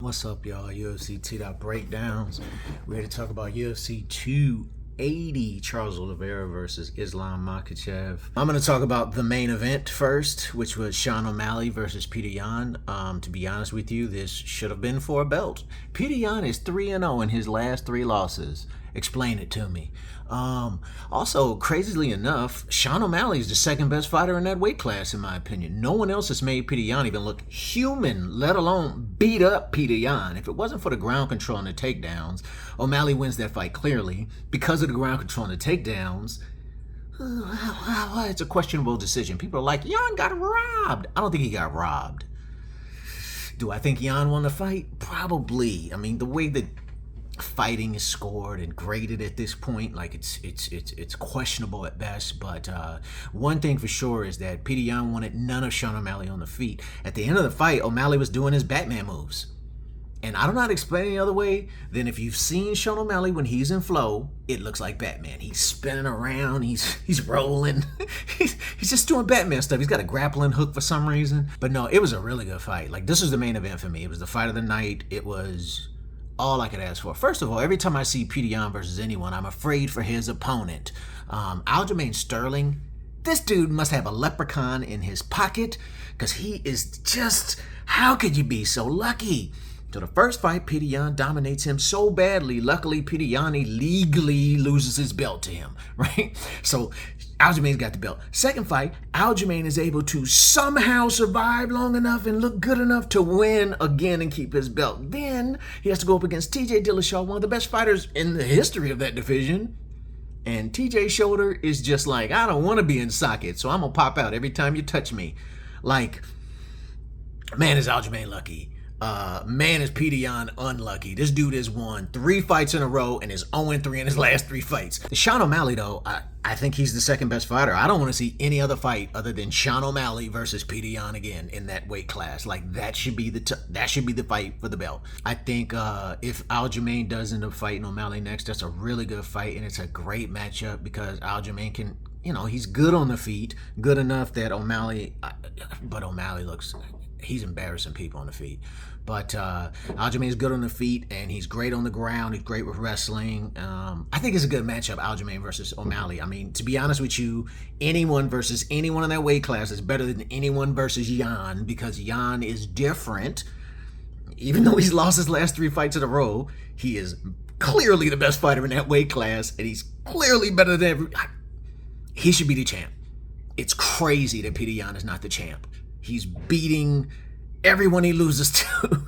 What's up, y'all? UFC T-Dot Breakdowns. We're here to talk about UFC 280, Charles Oliveira versus Islam Makhachev. I'm going to talk about the main event first, which was Sean O'Malley versus Peter Yan. To be honest with you, this should have been for a belt. Peter Yan is 3-0 in his last 3 losses. Explain it to me. Also, crazily enough, Sean O'Malley is the second best fighter in that weight class, in my opinion. No one else has made Peter Yan even look human, let alone beat up Peter Yan. If it wasn't for the ground control and the takedowns, O'Malley wins that fight clearly. Because of the ground control and the takedowns, it's a questionable decision. People are like, Yan got robbed. I don't think he got robbed. Do I think Yan won the fight? Probably. I mean, the way that fighting is scored and graded at this point, like it's questionable at best. But one thing for sure is that Peter Yan wanted none of Sean O'Malley on the feet. At the end of the fight, O'Malley was doing his Batman moves, and I don't know how to explain it any other way than if you've seen Sean O'Malley when he's in flow, it looks like Batman. He's spinning around, he's rolling, he's just doing Batman stuff. He's got a grappling hook for some reason. But no, it was a really good fight. Like, this was the main event for me. It was the fight of the night. It was all I could ask for. First of all, every time I see Peter Yan versus anyone, I'm afraid for his opponent. Aljamain Sterling, this dude must have a leprechaun in his pocket, because he is just, how could you be so lucky? So the first fight, Peter Yan dominates him so badly. Luckily, Peter Yan legally loses his belt to him, right? So Aljamain's got the belt. Second fight, Aljamain is able to somehow survive long enough and look good enough to win again and keep his belt. Then he has to go up against TJ Dillashaw, one of the best fighters in the history of that division. And TJ's shoulder is just like, I don't want to be in socket, so I'm going to pop out every time you touch me. Like, man, is Aljamain lucky. Man, is Peter Yan unlucky. This dude has won 3 fights in a row and is 0-3 in his last 3 fights. Sean O'Malley, though, I think he's the second best fighter. I don't want to see any other fight other than Sean O'Malley versus Peter Yan again in that weight class. Like, that should be the fight for the belt. I think if Aljamain does end up fighting O'Malley next, that's a really good fight, and it's a great matchup because Aljamain can, he's good on the feet, good enough that O'Malley looks, he's embarrassing people on the feet. But Aljamain is good on the feet, and he's great on the ground. He's great with wrestling. I think it's a good matchup, Aljamain versus O'Malley. I mean, to be honest with you, anyone versus anyone in that weight class is better than anyone versus Yan, because Yan is different. Even though he's lost his last 3 fights in a row, he is clearly the best fighter in that weight class, and he's clearly better than he should be the champ. It's crazy that Peter Yan is not the champ. He's beating everyone he loses to.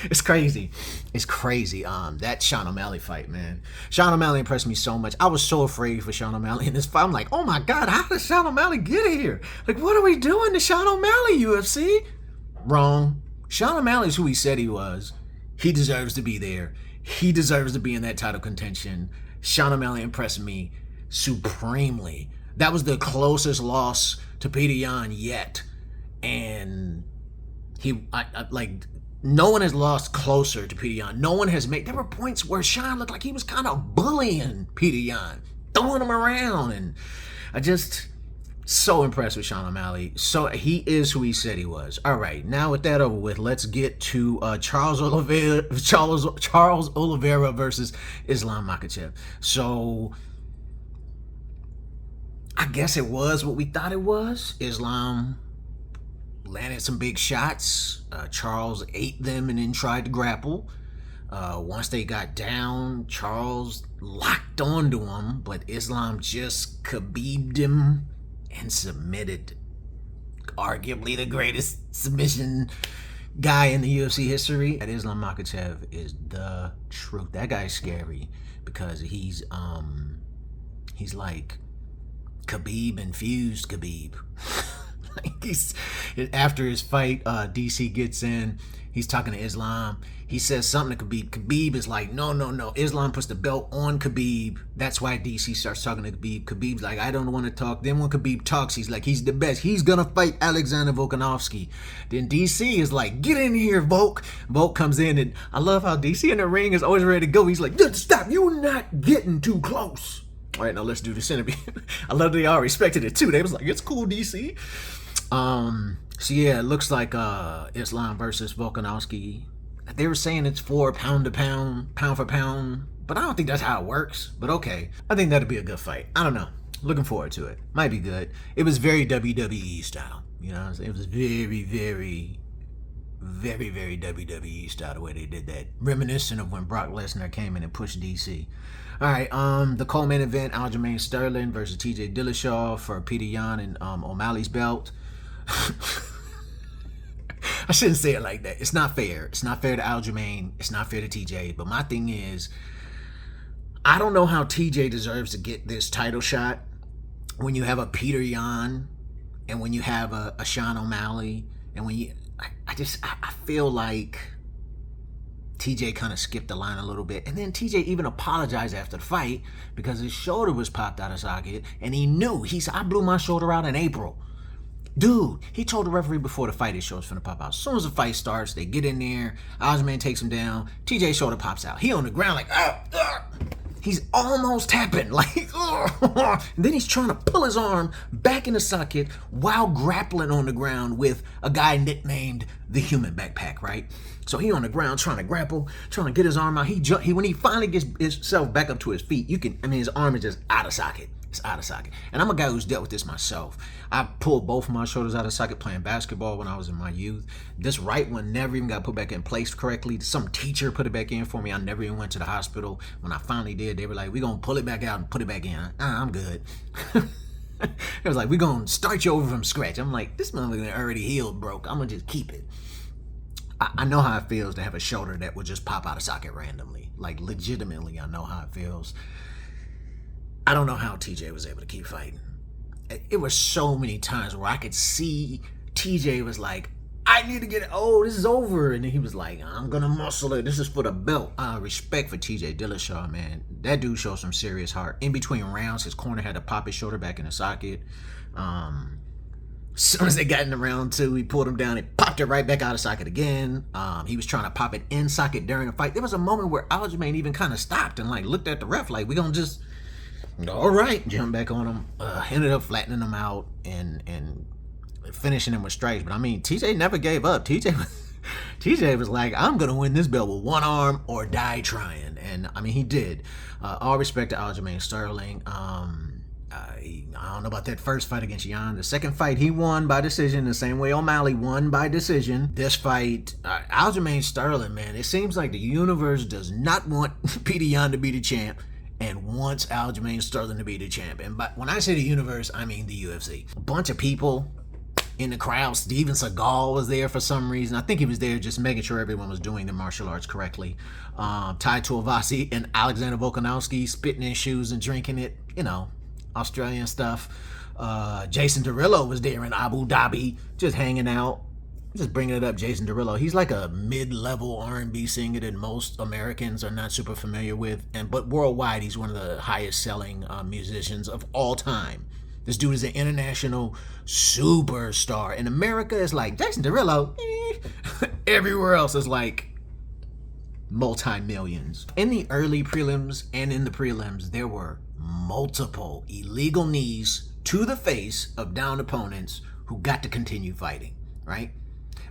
It's crazy. It's crazy. That Sean O'Malley fight, man. Sean O'Malley impressed me so much. I was so afraid for Sean O'Malley in this fight. I'm like, oh my God, how did Sean O'Malley get here? Like, what are we doing to Sean O'Malley, UFC? Wrong. Sean O'Malley is who he said he was. He deserves to be there. He deserves to be in that title contention. Sean O'Malley impressed me supremely. That was the closest loss to Peter Yan yet. And no one has lost closer to Peter Yan. No one has made. There were points where Sean looked like he was kind of bullying Peter Yan, throwing him around, and I just so impressed with Sean O'Malley. So he is who he said he was. All right, now with that over with, let's get to Charles Oliveira versus Islam Makhachev. So I guess it was what we thought it was. Islam landed some big shots. Charles ate them and then tried to grapple. Once they got down, Charles locked onto him, but Islam just Khabib'd him and submitted. Arguably the greatest submission guy in the UFC history. That Islam Makhachev is the truth. That guy's scary because he's like Khabib infused Khabib. He's, after his fight, DC gets in. He's talking to Islam. He says something to Khabib. Khabib is like, no. Islam puts the belt on Khabib. That's why DC starts talking to Khabib. Khabib's like, I don't want to talk. Then when Khabib talks, he's like, he's the best. He's going to fight Alexander Volkanovski. Then DC is like, get in here, Volk. Volk comes in, and I love how DC in the ring is always ready to go. He's like, stop. You're not getting too close. All right, now let's do this interview. I love that they all respected it, too. They was like, it's cool, DC. So yeah, it looks like Islam versus Volkanovski They were saying it's for pound to pound, pound for pound, but I don't think that's how it works. But okay, I think that'd be a good fight. I don't know. Looking forward to it. Might be good. It was very WWE style. You know what I'm saying? It was very, very, very, very WWE style the way they did that. Reminiscent of when Brock Lesnar came in and pushed DC. All right, the co-main event, Aljamain Sterling versus TJ Dillashaw for Peter Yan and O'Malley's belt. I shouldn't say it like that. It's not fair. It's not fair to Aljamain. It's not fair to TJ. But my thing is, I don't know how TJ deserves to get this title shot when you have a Peter Yan and when you have a Sean O'Malley and when you... I feel like TJ kind of skipped the line a little bit. And then TJ even apologized after the fight because his shoulder was popped out of socket and he knew. He said, I blew my shoulder out in April. Dude, he told the referee before the fight his shoulder's finna pop out. As soon as the fight starts, they get in there. Aljamain takes him down. TJ's shoulder pops out. He on the ground like, he's almost tapping. Like, and then he's trying to pull his arm back in the socket while grappling on the ground with a guy nicknamed the Human Backpack, right? So he on the ground trying to grapple, trying to get his arm out. He when he finally gets himself back up to his feet, his arm is just out of socket. It's out of socket. And I'm a guy who's dealt with this myself. I pulled both of my shoulders out of socket playing basketball when I was in my youth. This right one never even got put back in place correctly. Some teacher put it back in for me. I never even went to the hospital. When I finally did, they were like, we're going to pull it back out and put it back in. I'm good. It was like, we're going to start you over from scratch. I'm like, this motherfucker already healed, broke. I'm going to just keep it. I know how it feels to have a shoulder that would just pop out of socket randomly. Like, legitimately, I know how it feels. I don't know how TJ was able to keep fighting. It was so many times where I could see TJ was like, I need to get it. Oh, this is over. And then he was like, I'm going to muscle it. This is for the belt. Respect for TJ Dillashaw, man. That dude showed some serious heart. In between rounds, his corner had to pop his shoulder back in the socket. As soon as they got in the round two, he pulled him down and popped it right back out of socket again. He was trying to pop it in socket during the fight. There was a moment where Aljamain even kind of stopped and like looked at the ref like, we going to just... all right, jump back on him. Ended up flattening him out and finishing him with strikes. But I mean, TJ never gave up. TJ was like, I'm gonna win this belt with one arm or die trying. And I mean, he did. All respect to Aljamain Sterling. I don't know about that first fight against Yan. The second fight he won by decision, the same way O'Malley won by decision. This fight, Aljamain Sterling, man, it seems like the universe does not want Peter Yan to be the champ and wants Aljamain Sterling to be the champ. And when I say the universe, I mean the UFC. A bunch of people in the crowd. Steven Seagal was there for some reason. I think he was there just making sure everyone was doing the martial arts correctly. Tai Tuivasa and Alexander Volkanovski spitting in shoes and drinking it. You know, Australian stuff. Jason Derulo was there in Abu Dhabi just hanging out. Just bringing it up, Jason Derulo. He's like a mid-level R&B singer that most Americans are not super familiar with, but worldwide, he's one of the highest-selling musicians of all time. This dude is an international superstar. In America, it's like Jason Derulo. Everywhere else is like multi-millions. In the early prelims and in the prelims, there were multiple illegal knees to the face of downed opponents who got to continue fighting, right?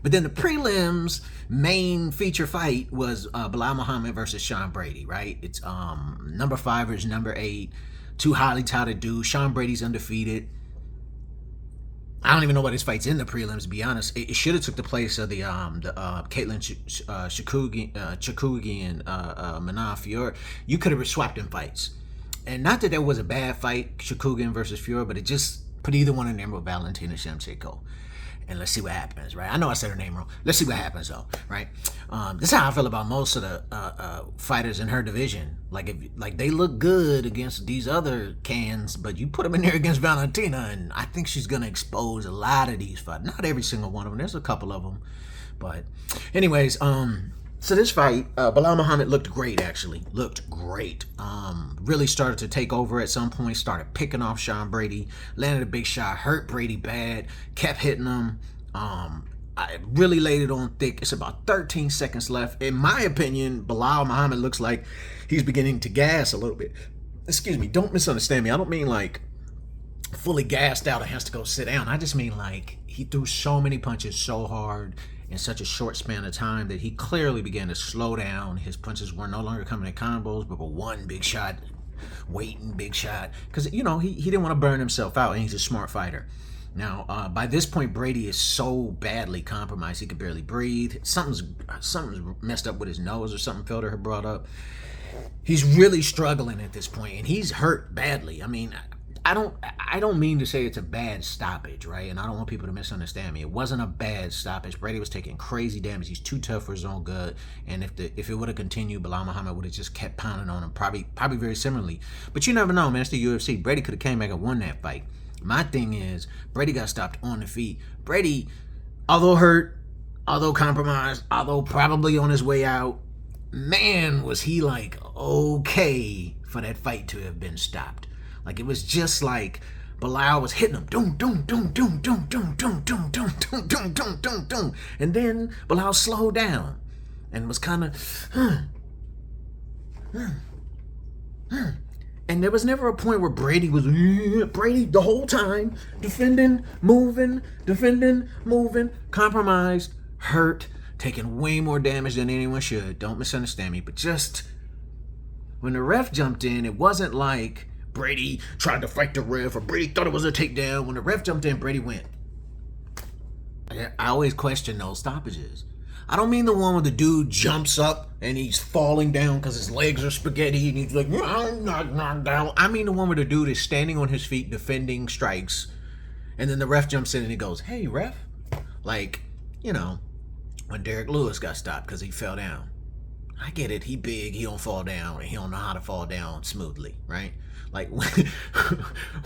But then the prelims main feature fight was Bilal Muhammad versus Sean Brady, right? It's number 5 versus number 8. Two highly touted dudes. Sean Brady's undefeated. I don't even know what his fight's in the prelims, to be honest. It should have took the place of the Caitlin Chikugi and Manon Fiore. You could have swapped in fights. And not that there was a bad fight, Chikugian versus Fiore, but it just put either one in there with Valentina Shevchenko. And let's see what happens, right? I know I said her name wrong. Let's see what happens, though, right? This is how I feel about most of the fighters in her division. Like they look good against these other cans, but you put them in there against Valentina, and I think she's gonna expose a lot of these fighters. Not every single one of them. There's a couple of them, but anyways, so this fight, Bilal Muhammad looked great. Actually, looked great. Really started to take over at some point. Started picking off Sean Brady. Landed a big shot. Hurt Brady bad. Kept hitting him. I really laid it on thick. It's about 13 seconds left. In my opinion, Bilal Muhammad looks like he's beginning to gas a little bit. Excuse me. Don't misunderstand me. I don't mean like fully gassed out and has to go sit down. I just mean like he threw so many punches so hard in such a short span of time that he clearly began to slow down. His punches were no longer coming in combos, but were one big shot, waiting big shot. Because, you know, he didn't want to burn himself out, and he's a smart fighter. Now, by this point, Brady is so badly compromised, he could barely breathe. Something's messed up with his nose or something Felder had brought up. He's really struggling at this point, and he's hurt badly. I mean, I don't mean to say it's a bad stoppage, right? And I don't want people to misunderstand me. It wasn't a bad stoppage. Brady was taking crazy damage. He's too tough for his own good. And if it would have continued, Belal Muhammad would have just kept pounding on him, probably very similarly. But you never know, man. It's the UFC. Brady could have came back and won that fight. My thing is, Brady got stopped on the feet. Brady, although hurt, although compromised, although probably on his way out, man, was he like okay for that fight to have been stopped. Like, it was just like Belal was hitting him, doom, doom, doom, doom, doom, doom, doom, doom, doom, doom, doom, doom, doom, doom. And then Belal slowed down and was kind of, And there was never a point where Brady the whole time, defending, moving, compromised, hurt, taking way more damage than anyone should. Don't misunderstand me. But just when the ref jumped in, it wasn't like Brady tried to fight the ref or Brady thought it was a takedown. When the ref jumped in, Brady went. I always question those stoppages. I don't mean the one where the dude jumps up and he's falling down because his legs are spaghetti and he's like, knock down. I mean the one where the dude is standing on his feet defending strikes, and then the ref jumps in and he goes, hey, ref. Like, you know, when Derek Lewis got stopped because he fell down. I get it. He big. He don't fall down. And he don't know how to fall down smoothly, right? Like,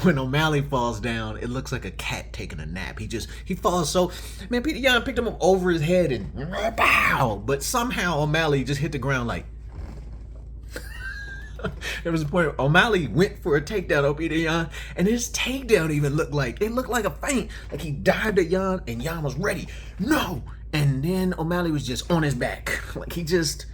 when O'Malley falls down, it looks like a cat taking a nap. He falls so... Man, Peter Yan picked him up over his head and... Bow! But somehow O'Malley just hit the ground like... There was a point where O'Malley went for a takedown on Peter Yan, and his takedown even looked like a feint. Like, he dived at Yan, and Yan was ready. No! And then O'Malley was just on his back. Like, he just...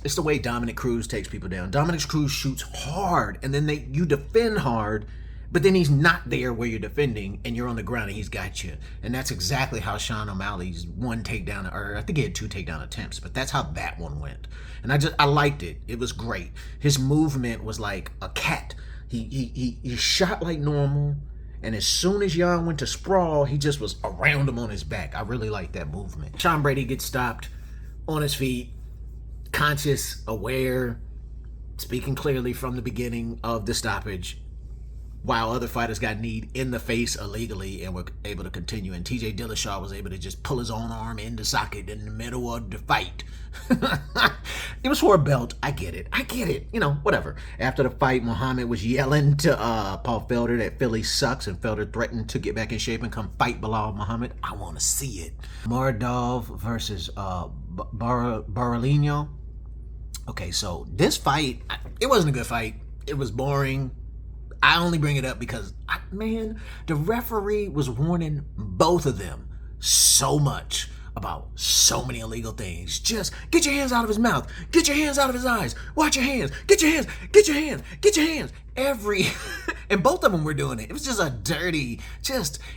It's the way Dominic Cruz takes people down. Dominic Cruz shoots hard, and then you defend hard, but then he's not there where you're defending, and you're on the ground, and he's got you. And that's exactly how Sean O'Malley's one takedown, or I think he had 2 takedown attempts, but that's how that one went. And I liked it. It was great. His movement was like a cat. He shot like normal, and as soon as Yan went to sprawl, he just was around him on his back. I really liked that movement. Sean Brady gets stopped on his feet, conscious, aware, speaking clearly from the beginning of the stoppage, while other fighters got kneed in the face illegally and were able to continue. And TJ Dillashaw was able to just pull his own arm in the socket in the middle of the fight. It was for a belt. I get it. You know, whatever. After the fight, Muhammad was yelling to Paul Felder that Philly sucks, and Felder threatened to get back in shape and come fight Belal Muhammad. I want to see it. Muradov versus Barolino. Okay, so this fight, it wasn't a good fight. It was boring. I only bring it up because, man, the referee was warning both of them so much about so many illegal things. Just get your hands out of his mouth. Get your hands out of his eyes. Watch your hands. Get your hands. Get your hands. Get your hands. And both of them were doing it. It was just a dirty,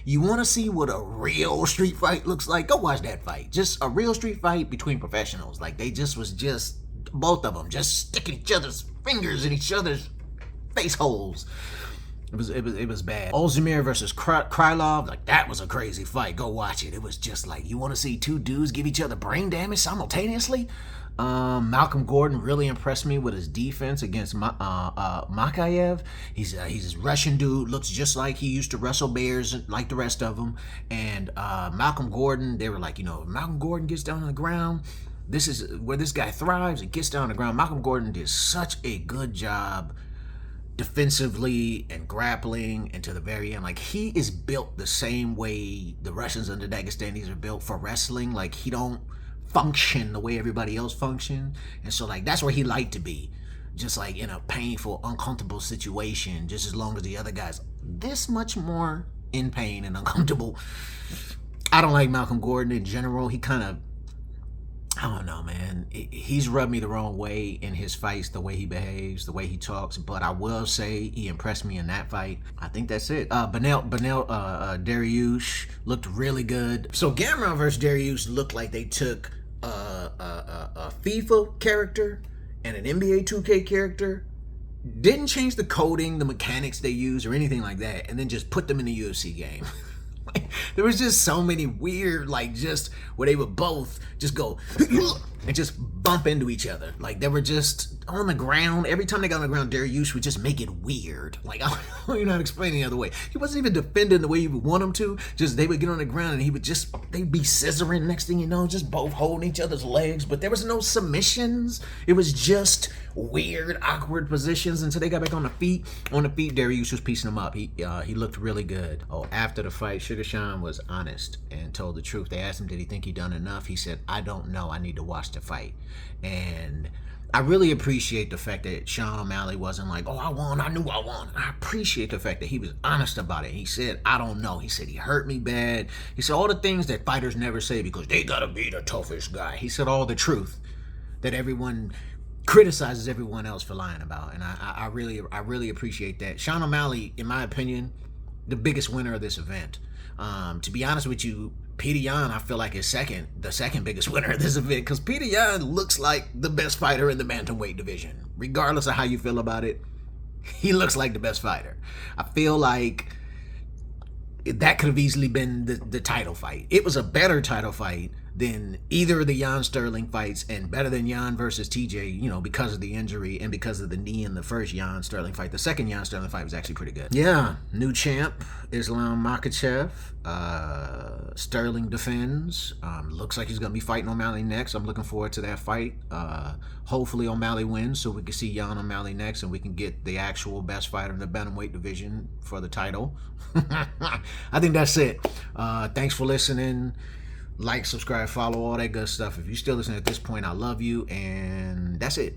you want to see what a real street fight looks like? Go watch that fight. Just a real street fight between professionals. Like, they both of them just sticking each other's fingers in each other's face holes. It was bad. Ozdemir versus Krylov, like, that was a crazy fight. Go watch it. It was just like, you want to see 2 dudes give each other brain damage simultaneously? Malcolm Gordon really impressed me with his defense against Makhachev. He's this Russian dude, looks just like he used to wrestle bears like the rest of them. And Malcolm Gordon, they were like, you know, if Malcolm Gordon gets down on the ground, this is where this guy thrives. He gets down on the ground. Malcolm Gordon did such a good job defensively and grappling, and to the very end, like, he is built the same way the Russians and the Dagestanis are built for wrestling. Like, he don't function the way everybody else function, and so, like, that's where he liked to be, just like in a painful, uncomfortable situation, just as long as the other guys this much more in pain and uncomfortable. I don't like Malcolm Gordon in general. I don't know, man. He's rubbed me the wrong way in his fights, the way he behaves, the way he talks. But I will say he impressed me in that fight. I think that's it. Dariush looked really good. So Gamrot versus Dariush looked like they took a FIFA character and an NBA 2K character, didn't change the coding, the mechanics they use, or anything like that, and then just put them in the UFC game. Like, there was just so many weird, like, just where they would both just go and just bump into each other. Like, they were just on the ground. Every time they got on the ground, Dariush would just make it weird. Like, I don't even know how to explain it any other way. He wasn't even defending the way you would want him to. Just they would get on the ground and he would just, they'd be scissoring. Next thing you know, just both holding each other's legs. But there was no submissions. It was just weird, awkward positions until they got back on the feet. On the feet, Dariush was piecing them up. He looked really good. Oh, after the fight, Sugar Sean was honest and told the truth. They asked him, did he think he done enough? He said, I don't know. I need to watch the fight. And I really appreciate the fact that Sean O'Malley wasn't like, oh, I won. I knew I won. I appreciate the fact that he was honest about it. He said, I don't know. He said he hurt me bad. He said all the things that fighters never say because they got to be the toughest guy. He said all the truth that everyone criticizes everyone else for lying about. And I really appreciate that. Sean O'Malley, in my opinion, the biggest winner of this event. To be honest with you, Peter Yan, I feel like is the second biggest winner of this event, because Peter Yan looks like the best fighter in the bantamweight division. Regardless of how you feel about it, he looks like the best fighter. I feel like that could have easily been the title fight. It was a better title fight than either of the Jan Sterling fights, and better than Jan versus TJ, you know, because of the injury and because of the knee in the first Jan Sterling fight. The second Jan Sterling fight was actually pretty good. Yeah, new champ, Islam Makhachev. Sterling defends. Looks like he's going to be fighting O'Malley next. I'm looking forward to that fight. Hopefully O'Malley wins so we can see Jan O'Malley next and we can get the actual best fighter in the bantamweight division for the title. I think that's it. Thanks for listening. Like, subscribe, follow, all that good stuff. If you're still listening at this point, I love you, and that's it.